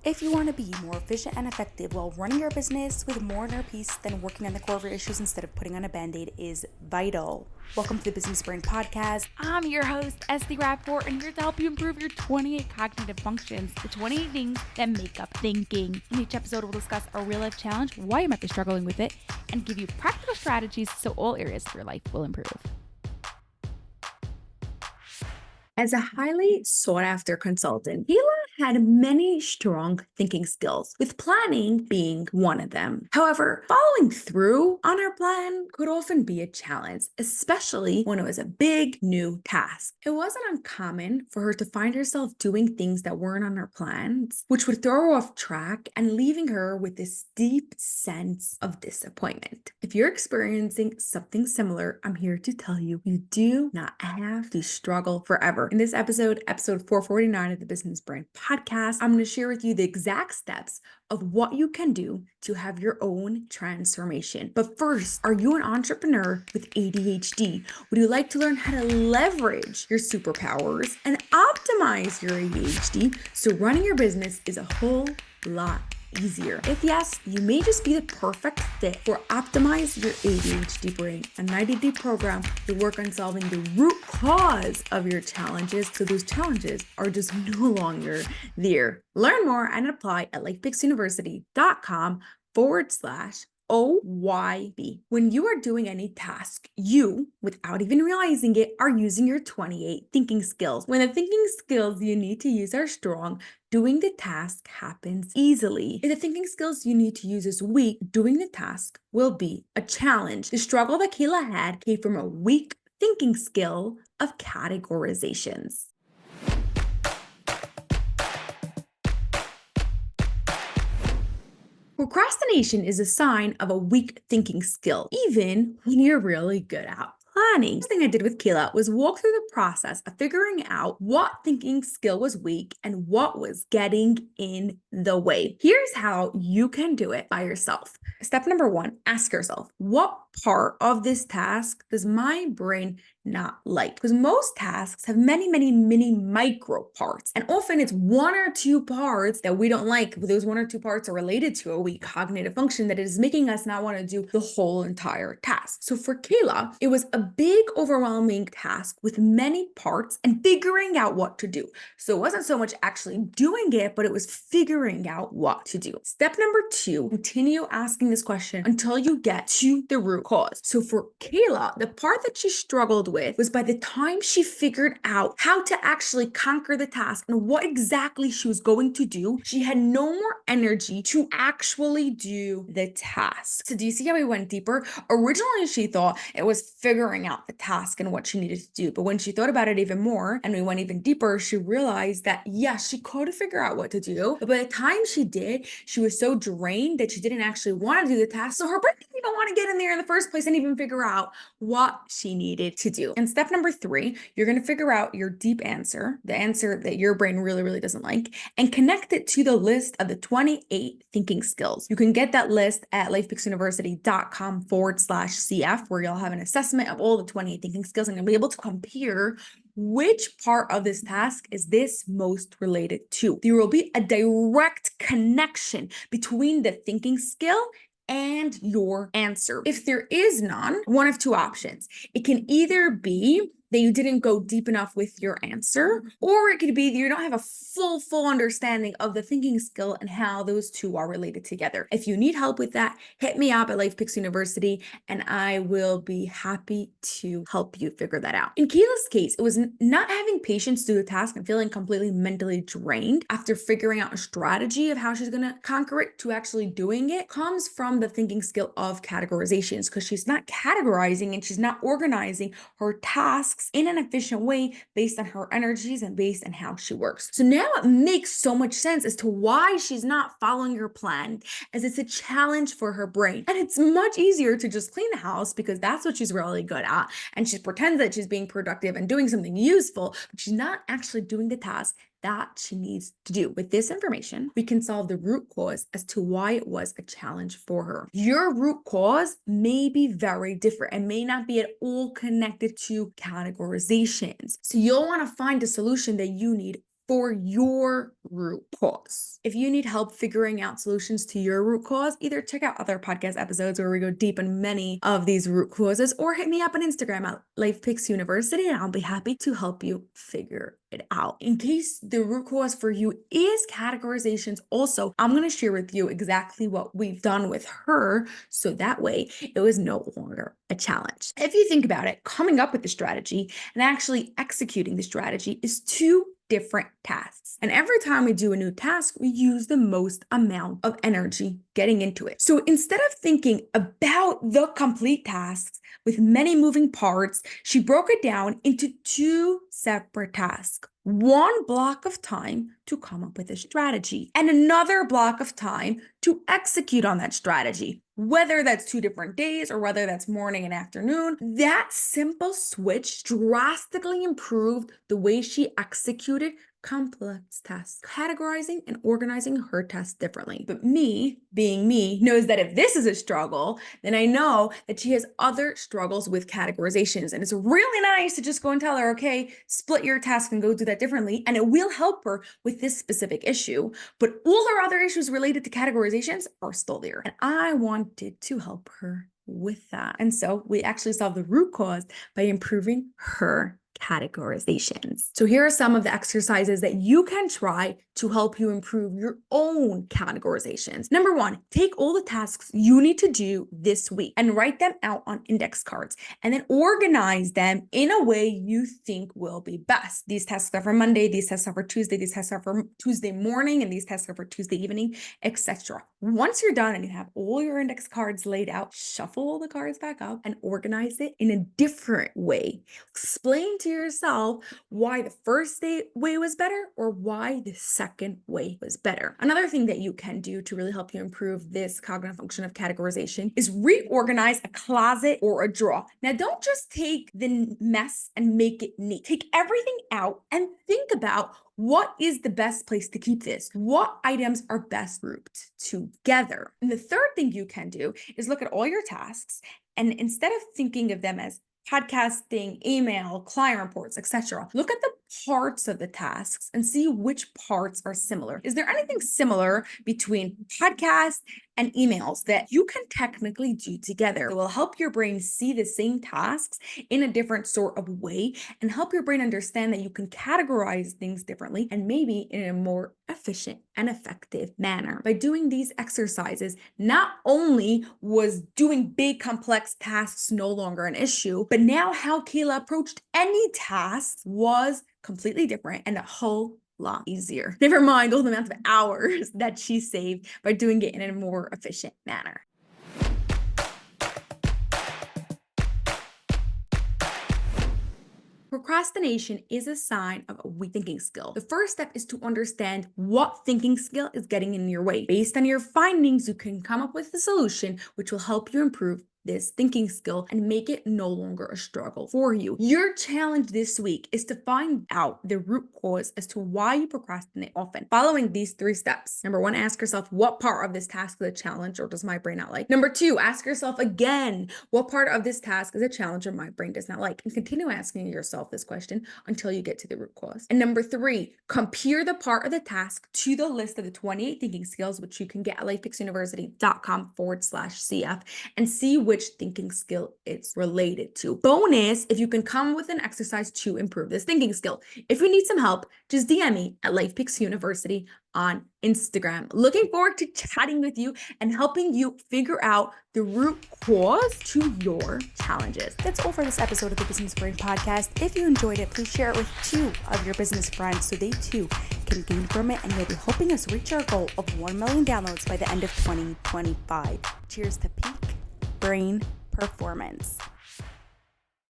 If you want to be more efficient and effective while running your business with more inner peace, then working on the core of your issues instead of putting on a band-aid is vital. Welcome to the Business Brain Podcast. I'm your host, Esty Rapport, and here to help you improve your 28 cognitive functions, the 28 things that make up thinking. In each episode, we'll discuss a real-life challenge, why you might be struggling with it, and give you practical strategies so all areas of your life will improve. As a highly sought-after consultant, Hila had many strong thinking skills, with planning being one of them. However, following through on her plan could often be a challenge, especially when it was a big new task. It wasn't uncommon for her to find herself doing things that weren't on her plans, which would throw her off track and leaving her with this deep sense of disappointment. If you're experiencing something similar, I'm here to tell you, you do not have to struggle forever. In this episode 449 of the Business Brain Podcast, I'm going to share with you the exact steps of what you can do to have your own transformation. But first, are you an entrepreneur with ADHD? Would you like to learn how to leverage your superpowers and optimize your ADHD so running your business is a whole lot easier? If yes, you may just be the perfect fit for Optimize Your ADHD Brain, a 90-day program to work on solving the root cause of your challenges so those challenges are just no longer there. Learn more and apply at lifepixuniversity.com/OYB. When you are doing any task, you, without even realizing it, are using your 28 thinking skills. When the thinking skills you need to use are strong, doing the task happens easily. If the thinking skills you need to use is weak, doing the task will be a challenge. The struggle that Kayla had came from a weak thinking skill of categorizations. Procrastination is a sign of a weak thinking skill, even when you're really good at planning. The first thing I did with Kayla was walk through the process of figuring out what thinking skill was weak and what was getting in the way. Here's how you can do it by yourself. Step number 1, ask yourself, what part of this task does my brain not like? Because most tasks have many mini micro parts, and often it's one or two parts that we don't like. Those one or two parts are related to a weak cognitive function that is making us not want to do the whole entire task. So for Kayla, it was a big overwhelming task with many parts and figuring out what to do. So it wasn't so much actually doing it, but it was figuring out what to do. Step number 2, continue asking this question until you get to the root cause. So for Kayla, the part that she struggled with was by the time she figured out how to actually conquer the task and what exactly she was going to do, she had no more energy to actually do the task. So do you see how we went deeper? Originally, she thought it was figuring out the task and what she needed to do. But when she thought about it even more and we went even deeper, she realized that yes, she could figure out what to do. But by the time she did, she was so drained that she didn't actually want to do the task. So her brain didn't even want to get in there in the first place and even figure out what she needed to do. And step number 3, you're going to figure out your deep answer, the answer that your brain really doesn't like, and connect it to the list of the 28 thinking skills. You can get that list at lifepixuniversity.com/CF, where you'll have an assessment of all the 28 thinking skills and you'll be able to compare which part of this task is this most related to. There will be a direct connection between the thinking skill and your answer. If there is none, one of two options. It can either be that you didn't go deep enough with your answer, or it could be that you don't have a full understanding of the thinking skill and how those two are related together. If you need help with that, hit me up at LifePix University and I will be happy to help you figure that out. In Kayla's case, it was not having patience to do the task and feeling completely mentally drained after figuring out a strategy of how she's going to conquer it to actually doing it comes from the thinking skill of categorizations, because she's not categorizing and she's not organizing her tasks in an efficient way based on her energies and based on how she works. So now it makes so much sense as to why she's not following her plan, as it's a challenge for her brain. And it's much easier to just clean the house because that's what she's really good at. And she pretends that she's being productive and doing something useful, but she's not actually doing the task that she needs to do. With this information, we can solve the root cause as to why it was a challenge for her. Your root cause may be very different and may not be at all connected to categorizations. So you'll want to find a solution that you need for your root cause. If you need help figuring out solutions to your root cause, either check out other podcast episodes where we go deep in many of these root causes, or hit me up on Instagram at LifePicks University, and I'll be happy to help you figure it out. In case the root cause for you is categorizations, also, I'm going to share with you exactly what we've done with her, so that way it was no longer a challenge. If you think about it, coming up with the strategy and actually executing the strategy is two different tasks. And every time we do a new task, we use the most amount of energy getting into it. So instead of thinking about the complete tasks with many moving parts, she broke it down into two separate tasks. One block of time to come up with a strategy and another block of time to execute on that strategy. Whether that's 2 different days or whether that's morning and afternoon, that simple switch drastically improved the way she executed complex tasks, categorizing and organizing her tasks differently. But me, being me, knows that if this is a struggle, then I know that she has other struggles with categorizations. And it's really nice to just go and tell her, okay, split your task and go do that differently. And it will help her with this specific issue. But all her other issues related to categorizations are still there. And I wanted to help her with that. And so we actually solved the root cause by improving her categorizations. So here are some of the exercises that you can try to help you improve your own categorizations. Number 1, take all the tasks you need to do this week and write them out on index cards, and then organize them in a way you think will be best. These tasks are for Monday, these tasks are for Tuesday, these tasks are for Tuesday morning, and these tasks are for Tuesday evening, etc. Once you're done and you have all your index cards laid out, shuffle all the cards back up and organize it in a different way. Explain to yourself why the first way was better or why the second way was better. Another thing that you can do to really help you improve this cognitive function of categorization is reorganize a closet or a drawer. Now, don't just take the mess and make it neat. Take everything out and think about what is the best place to keep this? What items are best grouped together? And the third thing you can do is look at all your tasks, and instead of thinking of them as podcasting, email, client reports, etc., look at the parts of the tasks and see which parts are similar. Is there anything similar between podcasts and emails that you can technically do together? It will help your brain see the same tasks in a different sort of way and help your brain understand that you can categorize things differently and maybe in a more efficient and effective manner. By doing these exercises, not only was doing big complex tasks no longer an issue, but now how Kayla approached any task was completely different and a whole lot easier. Never mind all the amount of hours that she saved by doing it in a more efficient manner. Procrastination is a sign of a weak thinking skill. The first step is to understand what thinking skill is getting in your way. Based on your findings, you can come up with a solution which will help you improve this thinking skill and make it no longer a struggle for you. Your challenge this week is to find out the root cause as to why you procrastinate often. Following these 3 steps. Number 1, ask yourself, what part of this task is a challenge or does my brain not like? Number 2, ask yourself again, what part of this task is a challenge or my brain does not like? And continue asking yourself this question until you get to the root cause. And number 3, compare the part of the task to the list of the 28 thinking skills, which you can get at lifepicksuniversity.com/CF, and see which thinking skill it's related to. Bonus, if you can come with an exercise to improve this thinking skill. If you need some help, just DM me at LifePicks University on Instagram. Looking forward to chatting with you and helping you figure out the root cause to your challenges. That's all for this episode of the Business Brain Podcast. If you enjoyed it, please share it with 2 of your business friends so they too can gain from it, and you'll be helping us reach our goal of 1 million downloads by the end of 2025. Cheers to peak brain performance.